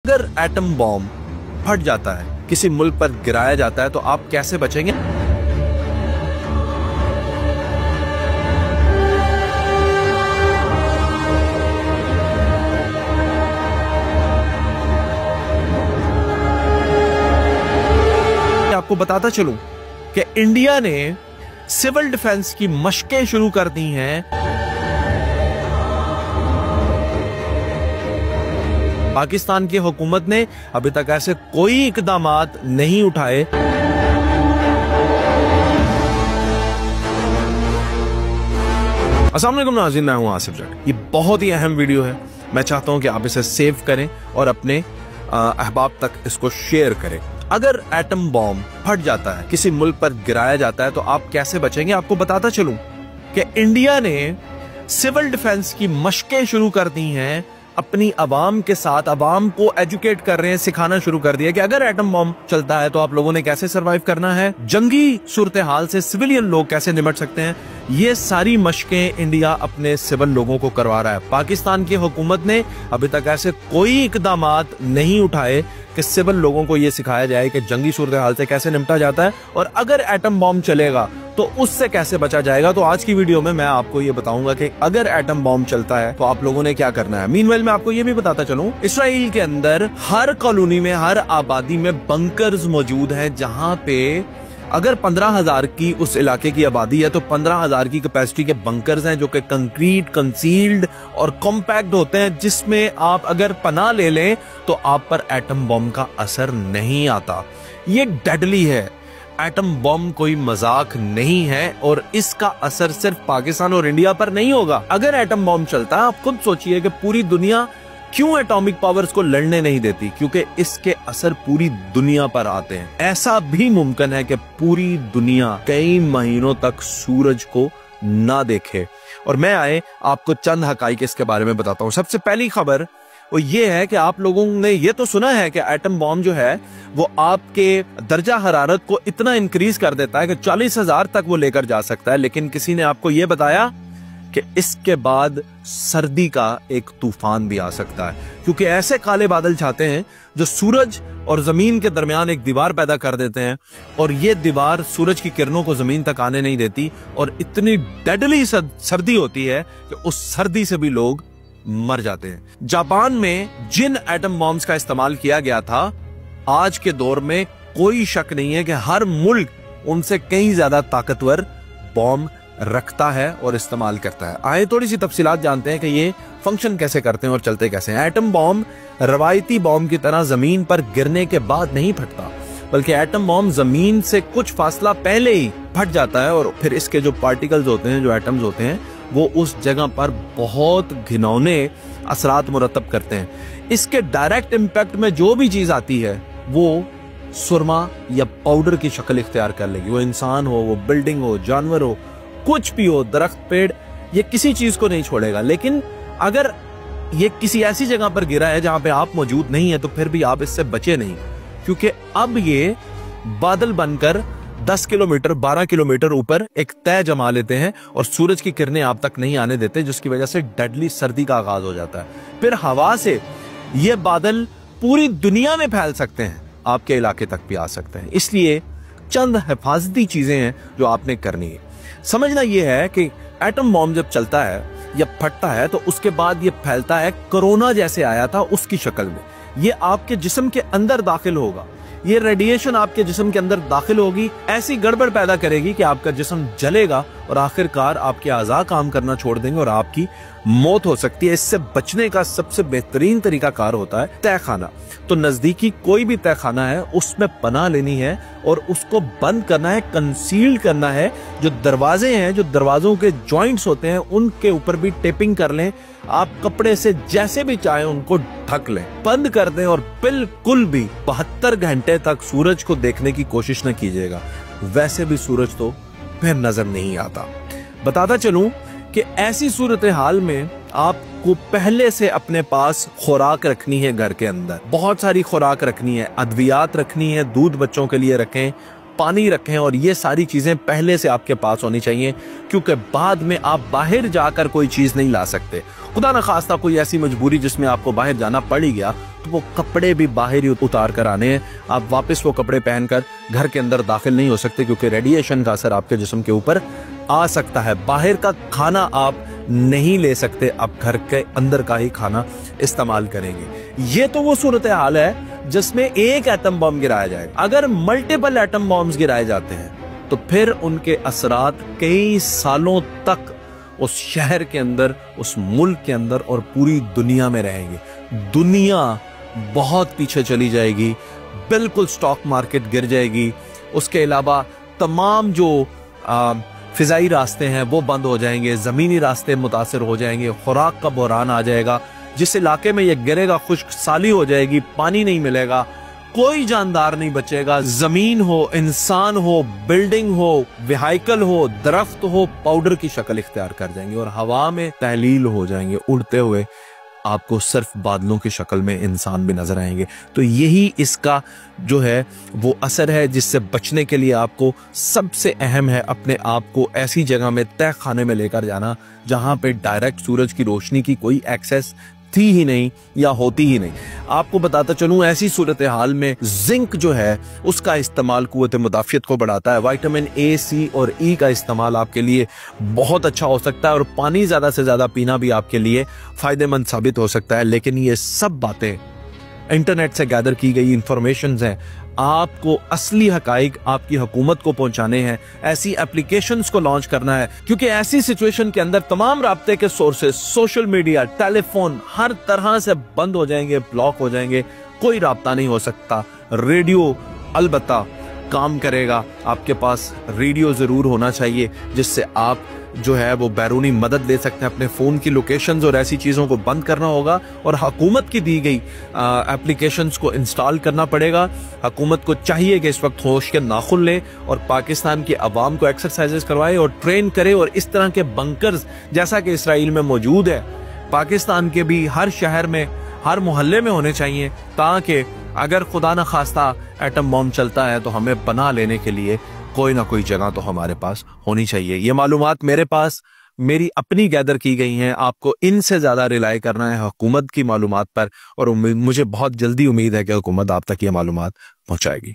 अगर atom bomb फट जाता है, किसी मुल्क पर गिराया जाता है, तो आप कैसे बचेंगे? आपको बताता चलूं कि इंडिया ने सिविल डिफेंस की मशकें शुरू कर दी हैं। पाकिस्तान की हुकूमत ने अभी तक ऐसे कोई इकदामात नहीं उठाए। अस्सलाम वालेकुम नाज़रीन, मैं हूं आसिफ जट। ये बहुत ही अहम वीडियो है। मैं चाहता हूं कि आप इसे सेव करें और अपने अहबाब तक इसको शेयर करें। अगर एटम बॉम्ब फट जाता है, किसी मुल्क पर गिराया जाता है, तो आप कैसे बचेंगे? आपको बताता चलूं कि इंडिया ने सिविल डिफेंस की मशकें शुरू कर दी हैं। अपनी अवाम के साथ अवाम को एजुकेट कर रहे हैं, सिखाना शुरू कर दिया कि अगर एटम बॉम्ब चलता है तो आप लोगों ने कैसे सरवाइव करना है, जंगी सूरत हाल से सिविलियन लोग कैसे निपट सकते हैं। ये सारी मशकें इंडिया अपने सिविल लोगों को करवा रहा है। पाकिस्तान की हुकूमत ने अभी तक ऐसे कोई इकदामात नहीं उठाए कि सिविल लोगों को यह सिखाया जाए कि जंगी सूरत हाल से कैसे निपटा जाता है और अगर एटम बॉम्ब चलेगा तो उससे कैसे बचा जाएगा। तो आज की वीडियो में मैं आपको ये बताऊंगा कि अगर एटम बॉम्ब चलता है तो आप लोगों ने क्या करना है। मीनवाइल मैं आपको ये भी बताता चलूं, इसराइल के अंदर हर कॉलोनी में, हर आबादी में बंकर्स मौजूद हैं, जहां पे अगर 15,000 की उस इलाके की आबादी है तो 15,000 की कैपेसिटी के बंकर्स हैं, जो कि कंक्रीट, कंसील्ड और कॉम्पैक्ट होते हैं, जिसमें आप अगर पनाह ले लें तो आप पर एटम बॉम्ब का असर नहीं आता। ये डेडली है। एटम बॉम्ब कोई मजाक नहीं है और इसका असर सिर्फ पाकिस्तान और इंडिया पर नहीं होगा। अगर एटम बॉम्ब चलता है, आप खुद सोचिए कि पूरी दुनिया क्यों एटॉमिक पावर्स को लड़ने नहीं देती, क्योंकि इसके असर पूरी दुनिया पर आते हैं। ऐसा भी मुमकिन है कि पूरी दुनिया कई महीनों तक सूरज को ना देखे। और मैं आपको चंद हकाइक इसके बारे में बताता हूँ। सबसे पहली खबर वो ये है कि आप लोगों ने ये तो सुना है कि एटम बॉम्ब जो है वो आपके दर्जा हरारत को इतना इंक्रीज कर देता है कि 40,000 तक वो लेकर जा सकता है, लेकिन किसी ने आपको ये बताया कि इसके बाद सर्दी का एक तूफान भी आ सकता है, क्योंकि ऐसे काले बादल छाते हैं जो सूरज और जमीन के दरमियान एक दीवार पैदा कर देते हैं और ये दीवार सूरज की किरणों को जमीन तक आने नहीं देती और इतनी डेडली सर्दी होती है कि उस सर्दी से भी लोग मर जाते हैं। जापान में जिन एटम बॉम्ब्स का इस्तेमाल किया गया था, आज के दौर में कोई शक नहीं है कि हर मुल्क उनसे कहीं ज्यादा ताकतवर बॉम्ब रखता है और इस्तेमाल करता है। आइए थोड़ी सी तफसीलात जानते हैं कि ये फंक्शन कैसे करते हैं और चलते कैसे हैं। एटम बॉम्ब रवायती बॉम्ब की तरह जमीन पर गिरने के बाद नहीं फटता, बल्कि एटम बॉम्ब जमीन से कुछ फासला पहले ही फट जाता है और फिर इसके जो पार्टिकल्स होते हैं, जो एटम्स होते हैं, वो उस जगह पर बहुत घिनौने असरात मुरतब करते हैं। इसके डायरेक्ट इम्पैक्ट में जो भी चीज आती है वो सुरमा या पाउडर की शक्ल इख्तियार कर लेगी। वो इंसान हो, वो बिल्डिंग हो, जानवर हो, कुछ भी हो, दरख्त, पेड़, ये किसी चीज को नहीं छोड़ेगा। लेकिन अगर ये किसी ऐसी जगह पर गिरा है जहां पे आप मौजूद नहीं है तो फिर भी आप इससे बचे नहीं, क्योंकि अब ये बादल बनकर 10 किलोमीटर 12 किलोमीटर ऊपर एक तय जमा लेते हैं और सूरज की किरणें आप तक नहीं आने देते, जिसकी वजह से डेडली सर्दी का आगाज हो जाता है। फिर हवा से ये बादल पूरी दुनिया में फैल सकते हैं, आपके इलाके तक भी आ सकते हैं। इसलिए चंद हिफाजती चीजें हैं जो आपने करनी है। समझना यह है कि एटम बॉम्ब जब चलता है या फटता है तो उसके बाद ये फैलता है कोरोना जैसे आया था उसकी शक्ल में। ये आपके जिस्म के अंदर दाखिल होगा, ये रेडिएशन आपके जिस्म के अंदर दाखिल होगी, ऐसी गड़बड़ पैदा करेगी कि आपका जिस्म जलेगा और आखिरकार आपके आज़ा काम करना छोड़ देंगे और आपकी मौत हो सकती है। इससे बचने का सबसे बेहतरीन तरीका कार होता है तहखाना। तो नजदीकी कोई भी तहखाना है उसमें पनाह लेनी है और उसको बंद करना है, कंसील करना है। जो दरवाजे हैं, जो दरवाजों के जॉइंट्स होते हैं, उनके ऊपर भी टेपिंग कर लें। आप कपड़े से जैसे भी चाहे उनको ढक लें, बंद कर दें और बिल्कुल भी 72 घंटे तक सूरज को देखने की कोशिश न कीजिएगा। वैसे भी सूरज तो फिर नजर नहीं आता। बताता चलूं कि ऐसी सूरत हाल में आपको पहले से अपने पास खुराक रखनी है। घर के अंदर बहुत सारी खुराक रखनी है, अद्वियात रखनी है। दूध बच्चों के लिए रखें, पानी रखें, और ये सारी चीजें पहले से आपके पास होनी चाहिए, क्योंकि बाद में आप बाहर जाकर कोई चीज नहीं ला सकते। खुदा न खास्ता कोई ऐसी मजबूरी जिसमें आपको बाहर जाना पड़ ही गया, तो वो कपड़े भी बाहर ही उतार कर आने हैं। आप वापस वो कपड़े पहनकर घर के अंदर दाखिल नहीं हो सकते, क्योंकि रेडिएशन का असर आपके जिस्म के ऊपर आ सकता है। बाहर का खाना आप नहीं ले सकते, आप घर के अंदर का ही खाना इस्तेमाल करेंगे। ये तो वो सूरत हाल है जिसमें एक एटम बम गिराया जाएगा। अगर मल्टीपल एटम बॉम्ब्स गिराए जाते हैं तो फिर उनके असरात कई सालों तक उस शहर के अंदर, उस मुल्क के अंदर और पूरी दुनिया में रहेंगे। दुनिया बहुत पीछे चली जाएगी, बिल्कुल स्टॉक मार्केट गिर जाएगी। उसके अलावा तमाम जो फिजाई रास्ते हैं वो बंद हो जाएंगे, जमीनी रास्ते मुतासर हो जाएंगे, खुराक का बहरान आ जाएगा। जिस इलाके में ये गिरेगा खुश्क साली हो जाएगी, पानी नहीं मिलेगा, कोई जानदार नहीं बचेगा। जमीन हो, इंसान हो, बिल्डिंग हो, व्हीकल हो, दरख्त हो, पाउडर की शक्ल इख्तियार कर जाएंगे और हवा में तहलील हो जाएंगे। उड़ते हुए आपको सिर्फ बादलों की शक्ल में इंसान भी नजर आएंगे। तो यही इसका जो है वो असर है, जिससे बचने के लिए आपको सबसे अहम है अपने आप को ऐसी जगह में, तय खाने में लेकर जाना जहां पे डायरेक्ट सूरज की रोशनी की कोई एक्सेस थी ही नहीं या होती ही नहीं। आपको बताता चलूं, ऐसी सूरत हाल में जिंक जो है उसका इस्तेमाल कुव्वत मुदाफियत को बढ़ाता है। विटामिन ए, सी और ई का इस्तेमाल आपके लिए बहुत अच्छा हो सकता है, और पानी ज्यादा से ज्यादा पीना भी आपके लिए फायदेमंद साबित हो सकता है। लेकिन ये सब बातें इंटरनेट से गैदर की गई इंफॉर्मेशंस हैं। आपको असली हकाइक आपकी हुकूमत को पहुंचाने हैं, ऐसी एप्लीकेशंस को लॉन्च करना है, क्योंकि ऐसी सिचुएशन के अंदर तमाम राब्ते के सोर्सेस, सोशल मीडिया, टेलीफोन हर तरह से बंद हो जाएंगे, ब्लॉक हो जाएंगे, कोई राब्ता नहीं हो सकता। रेडियो अलबत्ता काम करेगा, आपके पास रेडियो जरूर होना चाहिए जिससे आप जो है वो बैरूनी मदद ले सकते हैं। अपने फोन की लोकेशंस और ऐसी चीजों को बंद करना होगा, और हुकूमत की दी गई एप्लीकेशंस को इंस्टॉल करना पड़ेगा। हुकूमत को चाहिए कि इस वक्त होश के नाखुन ले और पाकिस्तान की आवाम को एक्सरसाइजेस करवाए और ट्रेन करे, और इस तरह के बंकर्स जैसा कि इसराइल में मौजूद है, पाकिस्तान के भी हर शहर में, हर मोहल्ले में होने चाहिए, ताकि अगर खुदा न खास्ता एटम बॉम्ब चलता है तो हमें बना लेने के लिए कोई ना कोई जगह तो हमारे पास होनी चाहिए। ये मालूमात मेरे पास मेरी अपनी गैदर की गई हैं, आपको इनसे ज्यादा रिलाई करना है हुकूमत की मालूमात पर, और मुझे बहुत जल्दी उम्मीद है कि हुकूमत आप तक ये मालूमात पहुंचाएगी।